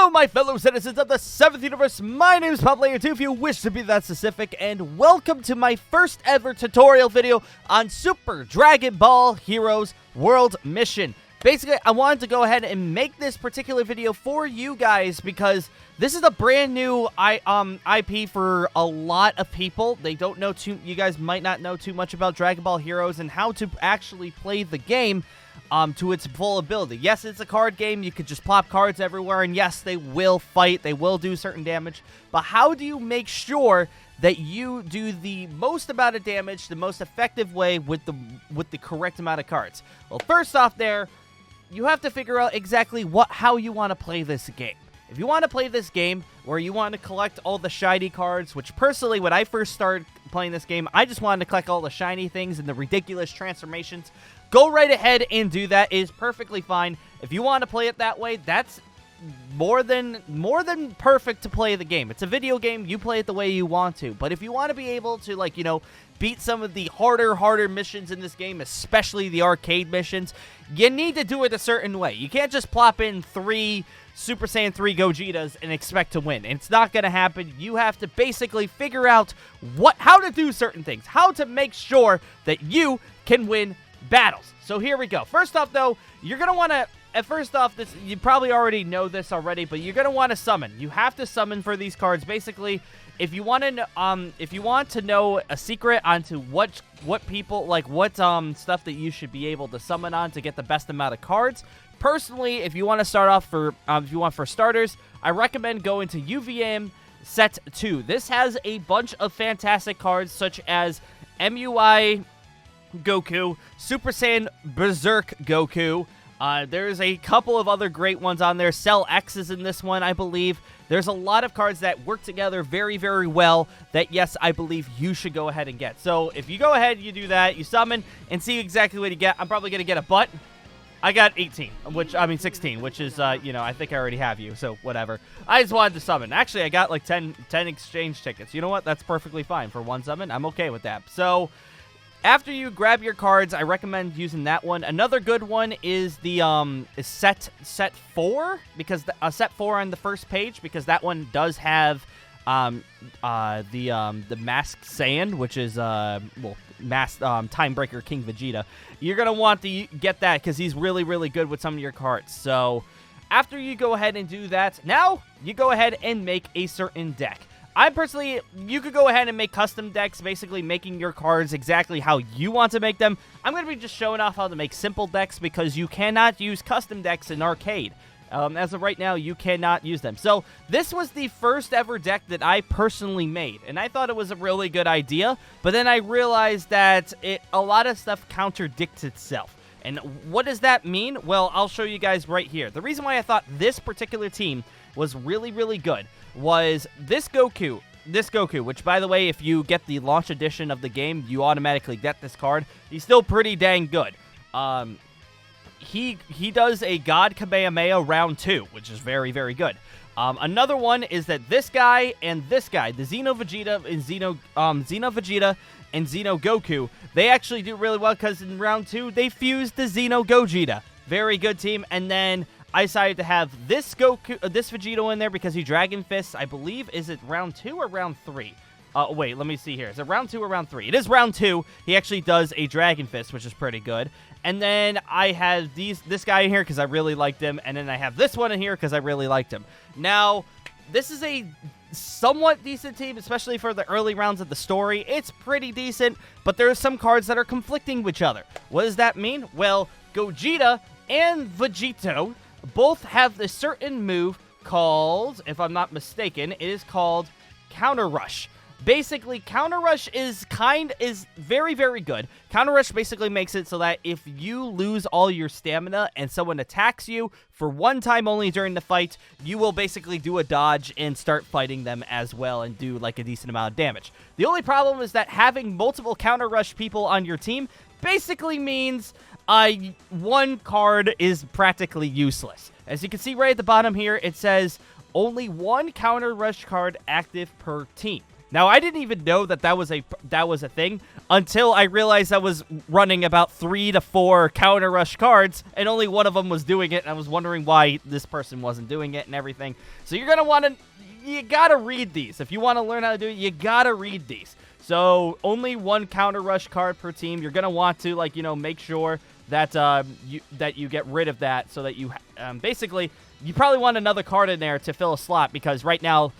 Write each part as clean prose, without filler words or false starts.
Hello, my fellow citizens of the 7th universe. My name is PlayerTwo, if you wish to be that specific, and welcome to my first ever tutorial video on Super Dragon Ball Heroes World Mission. Basically, I wanted to go ahead and make this particular video for you guys because this is a brand new IP for a lot of people. They don't know you guys might not know too much about Dragon Ball Heroes and how to actually play the game to its full ability. Yes, it's a card game. You could just plop cards everywhere, and yes, they will fight. They will do certain damage. But how do you make sure that you do the most amount of damage, the most effective way with the correct amount of cards? Well, first off there, you have to figure out exactly how you want to play this game. If you want to play this game where you want to collect all the shiny cards, which personally, when I first started playing this game, I just wanted to collect all the shiny things and the ridiculous transformations. Go right ahead and do that. It is perfectly fine. If you want to play it that way, that's more than perfect to play the game. It's a video game. You play it the way you want to. But if you want to be able to, like, you know, beat some of the harder missions in this game, especially the arcade missions, you need to do it a certain way. You can't just plop in 3 Super Saiyan 3 Gogetas and expect to win. It's not going to happen. You have to basically figure out how to do certain things, how to make sure that you can win battles. So here we go. First off, though, you're going to want to, you probably already know this already, but you're going to want to summon. You have to summon for these cards. Basically, if you want to know a secret onto what people, like what stuff that you should be able to summon on to get the best amount of cards, personally, if you want to start off for starters, I recommend going to UVM Set 2. This has a bunch of fantastic cards such as MUI Goku, Super Saiyan Berserk Goku. There's a couple of other great ones on there. Cell X is in this one, I believe. There's a lot of cards that work together very, very well that, yes, I believe you should go ahead and get. So if you go ahead, you do that, you summon, and see exactly what you get. I'm probably going to get a butt. I got 16, 16, which is, you know, I think I already have you, so whatever. I just wanted to summon. Actually, I got like 10 exchange tickets. You know what? That's perfectly fine for one summon. I'm okay with that. So after you grab your cards, I recommend using that one. Another good one is the set 4, because set 4 on the first page, because that one does have the Masked Saiyan, which is Masked Timebreaker King Vegeta. You're gonna want to get that because he's really, really good with some of your cards. So after you go ahead and do that, now you go ahead and make a certain deck. You could go ahead and make custom decks, basically making your cards exactly how you want to make them. I'm going to be just showing off how to make simple decks because you cannot use custom decks in arcade. As of right now, you cannot use them. So this was the first ever deck that I personally made, and I thought it was a really good idea, but then I realized that a lot of stuff contradicts itself. And what does that mean? Well, I'll show you guys right here. The reason why I thought this particular team was really, really good was this Goku, which, by the way, if you get the launch edition of the game, you automatically get this card. He's still pretty dang good. He does a God Kamehameha round 2, which is very, very good. Another one is that this guy and this guy, the Xeno Vegeta and Xeno Vegeta and Xeno Goku, they actually do really well because in round 2, they fused the Xeno Gogeta. Very good team. And then I decided to have this Vegeta in there because he Dragon Fists, I believe. Is it round 2 or round 3? Wait, let me see here. Is it round 2 or round 3? It is round 2. He actually does a Dragon Fist, which is pretty good. And then I have this guy in here because I really liked him. And then I have this one in here because I really liked him. Now, this is a somewhat decent team, especially for the early rounds of the story. It's pretty decent, but there are some cards that are conflicting with each other. What does that mean? Well, Gogeta and Vegeta both have a certain move called, if I'm not mistaken, it is called Counter Rush. Basically, Counter Rush is very, very good. Counter Rush basically makes it so that if you lose all your stamina and someone attacks you for one time only during the fight, you will basically do a dodge and start fighting them as well and do like a decent amount of damage. The only problem is that having multiple Counter Rush people on your team basically means one card is practically useless. As you can see right at the bottom here, it says only one Counter Rush card active per team. Now, I didn't even know that that was a thing until I realized I was running about 3 to 4 counter rush cards, and only one of them was doing it, and I was wondering why this person wasn't doing it and everything. So you're going to want to, you got to read these. If you want to learn how to do it, you got to read these. So only 1 counter rush card per team. You're going to want to, like, you know, make sure that you get rid of that so that you, basically, you probably want another card in there to fill a slot, because right now,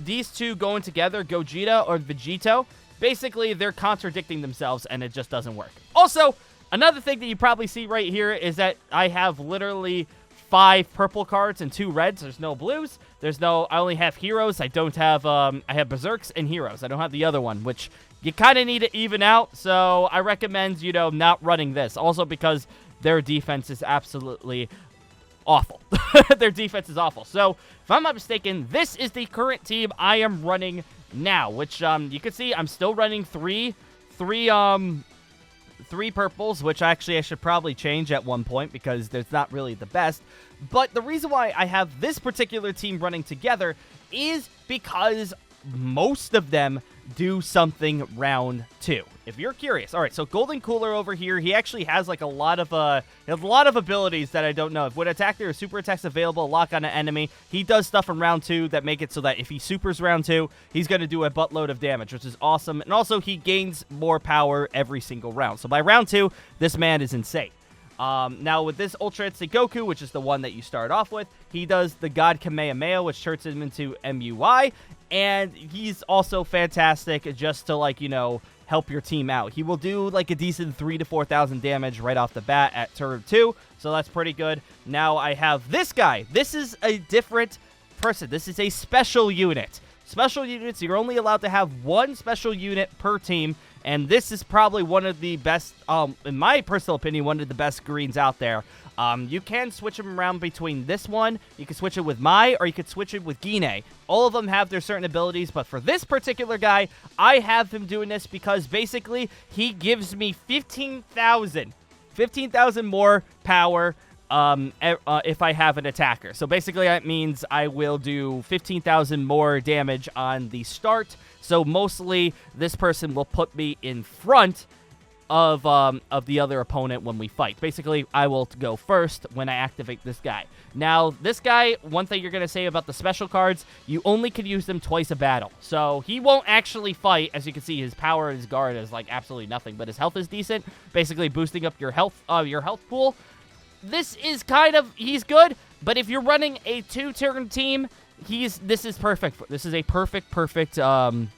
these two going together, Gogeta or Vegeta, basically they're contradicting themselves and it just doesn't work. Also, another thing that you probably see right here is that I have literally 5 purple cards and 2 reds. There's no blues. I only have heroes. I don't have, I have Berserks and heroes. I don't have the other one, which you kind of need to even out. So I recommend, you know, not running this. Also because their defense is absolutely awful. Their defense is awful. So, if I'm not mistaken, this is the current team I am running now, which, you can see I'm still running three purples, which actually I should probably change at one point because there's not really the best. But the reason why I have this particular team running together is because most of them do something round 2. If you're curious. All right, so Golden Cooler over here, he actually has like a lot of abilities that I don't know. If when attack there or super attacks available, lock on an enemy, he does stuff in round 2 that make it so that if he supers round 2, he's going to do a buttload of damage, which is awesome. And also he gains more power every single round. So by round 2, this man is insane. Now with this Ultra Instinct Goku, which is the one that you start off with, he does the God Kamehameha, which turns him into MUI, and he's also fantastic just to, like, you know, help your team out. He will do like a decent 3,000 to 4,000 damage right off the bat at turn 2, so that's pretty good. Now I have this guy. This is a different person. This is a special unit. Special units, you're only allowed to have 1 special unit per team, and this is probably one of the best, in my personal opinion, one of the best greens out there. You can switch them around between this one. You can switch it with Mai, or you could switch it with Gine. All of them have their certain abilities, but for this particular guy, I have him doing this because basically he gives me 15,000 more power if I have an attacker. So basically that means I will do 15,000 more damage on the start. So mostly this person will put me in front of the other opponent when we fight. Basically, I will go first when I activate this guy. Now, this guy, one thing you're going to say about the special cards, you only can use them twice a battle. So he won't actually fight. As you can see, his power and his guard is like absolutely nothing, but his health is decent, basically boosting up your health pool. This is he's good, but if you're running a 2-turn team, this is perfect. This is a perfect card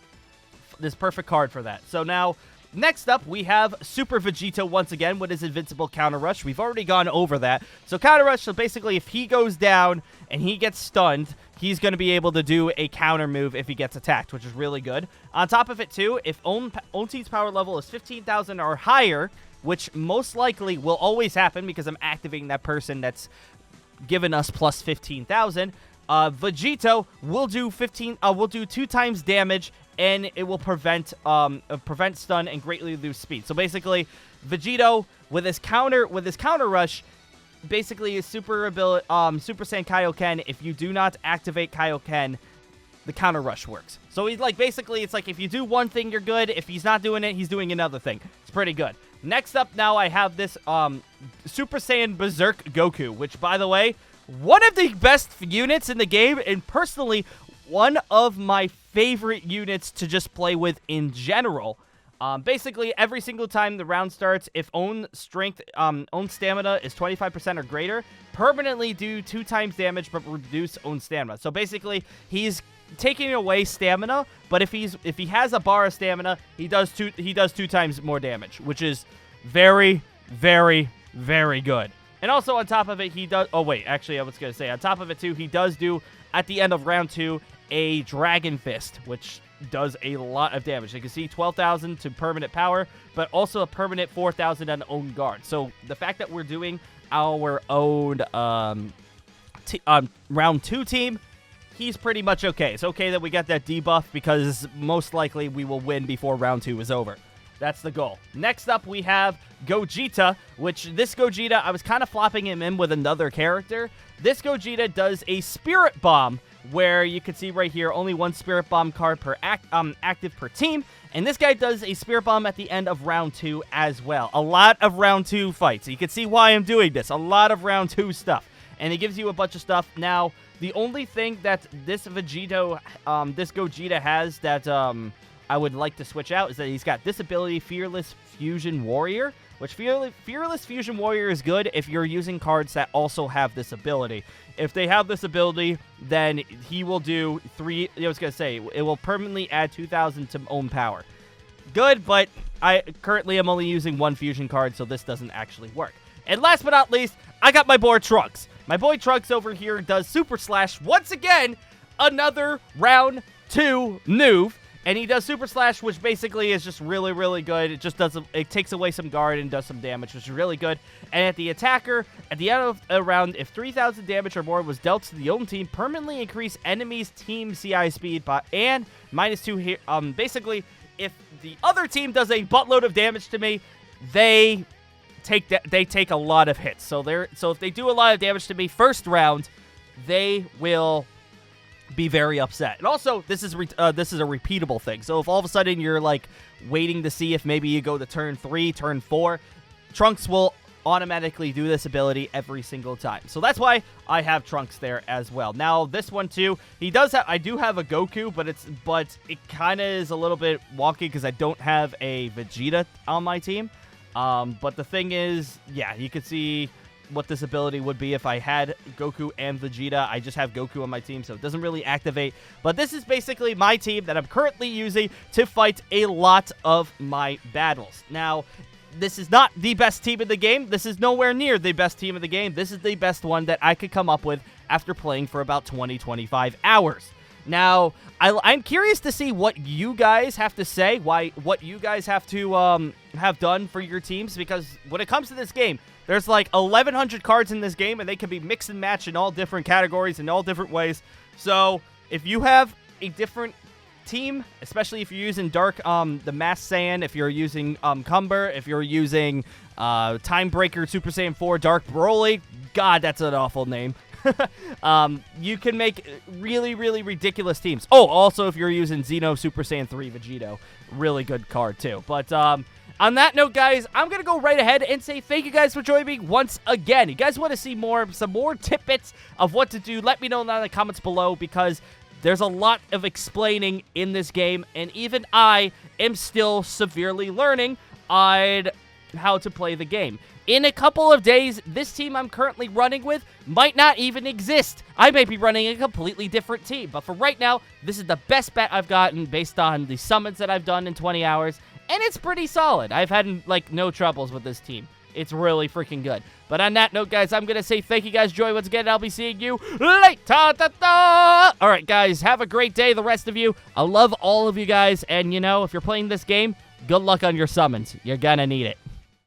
for that. So now, next up, we have Super Vegeta once again with his invincible counter rush. We've already gone over that. So counter rush, so basically if he goes down and he gets stunned, he's going to be able to do a counter move if he gets attacked, which is really good. On top of it too, if own team's power level is 15,000 or higher, which most likely will always happen because I'm activating that person that's given us plus 15,000, Vegeta will do 2 times damage, and it will prevent stun and greatly reduce speed. So basically, Vegeta with his counter rush, basically his Super Saiyan Kaioken. If you do not activate Kaioken, the counter rush works. So he's like, basically, it's like if you do one thing, you're good. If he's not doing it, he's doing another thing. It's pretty good. Next up, now I have this Super Saiyan Berserk Goku, which, by the way, one of the best units in the game, and personally, one of my favorite units to just play with in general. Basically, every single time the round starts, if own stamina is 25% or greater, permanently do 2 times damage but reduce own stamina. So basically, he's taking away stamina, but if he has a bar of stamina, he does 2 times more damage, which is very, very, very good. And also on top of it, he does. Oh wait, actually, I was gonna say on top of it too, he does do at the end of round 2 a Dragon Fist, which does a lot of damage. You can see 12,000 to permanent power, but also a permanent 4,000 on own guard. So the fact that we're doing our own round 2 team, he's pretty much okay. It's okay that we got that debuff because most likely we will win before round 2 is over. That's the goal. Next up, we have Gogeta, which this Gogeta, I was kind of flopping him in with another character. This Gogeta does a Spirit Bomb, where you can see right here, only one Spirit Bomb card per active per team. And this guy does a Spirit Bomb at the end of round 2 as well. A lot of round 2 fights. You can see why I'm doing this. A lot of round 2 stuff. And it gives you a bunch of stuff. Now, the only thing that this Vegeta, this Gogeta has that I would like to switch out is that he's got this ability, Fearless Fusion Warrior, which Fearless Fusion Warrior is good if you're using cards that also have this ability. If they have this ability, then he will do I was going to say, it will permanently add 2,000 to own power. Good, but I currently am only using 1 fusion card, so this doesn't actually work. And last but not least, I got my boy Trunks. My boy Trunks over here does Super Slash once again, another round 2 move. And he does Super Slash, which basically is just really, really good. It just it takes away some guard and does some damage, which is really good. And at the attacker, at the end of a round, if 3,000 damage or more was dealt to the own team, permanently increase enemies' team CI speed by and -2 here. Basically, if the other team does a buttload of damage to me, they take a lot of hits. So if they do a lot of damage to me first round, they will be very upset. And also, this is a repeatable thing. So if all of a sudden you're like waiting to see if maybe you go to turn 3, turn 4, Trunks will automatically do this ability every single time. So that's why I have Trunks there as well. Now this one too, I do have a Goku, but it kind of is a little bit wonky because I don't have a Vegeta on my team. But the thing is, yeah, you can see what this ability would be if I had Goku and Vegeta. I just have Goku on my team, so it doesn't really activate. But this is basically my team that I'm currently using to fight a lot of my battles. Now, this is not the best team in the game. This is nowhere near the best team in the game. This is the best one that I could come up with after playing for about 20-25 hours. Now, I'm curious to see what you guys have to say, what you guys have to have done for your teams, because when it comes to this game, there's like 1,100 cards in this game, and they can be mix and match in all different categories in all different ways. So, if you have a different team, especially if you're using the Mass Saiyan, if you're using Cumber, if you're using Time Breaker Super Saiyan 4 Dark Broly, God, that's an awful name. You can make really, really ridiculous teams. Oh, also if you're using Xeno Super Saiyan 3 Vegeta, really good card too. But on that note, guys, I'm going to go right ahead and say thank you guys for joining me once again. You guys want to see some more tidbits of what to do, let me know in the comments below, because there's a lot of explaining in this game, and even I am still severely learning on how to play the game. In a couple of days, this team I'm currently running with might not even exist. I may be running a completely different team, but for right now, this is the best bet I've gotten based on the summons that I've done in 20 hours, and it's pretty solid. I've had, like, no troubles with this team. It's really freaking good. But on that note, guys, I'm going to say thank you guys. Joy once again, and I'll be seeing you later. All right, guys, have a great day, the rest of you. I love all of you guys, and, you know, if you're playing this game, good luck on your summons. You're going to need it.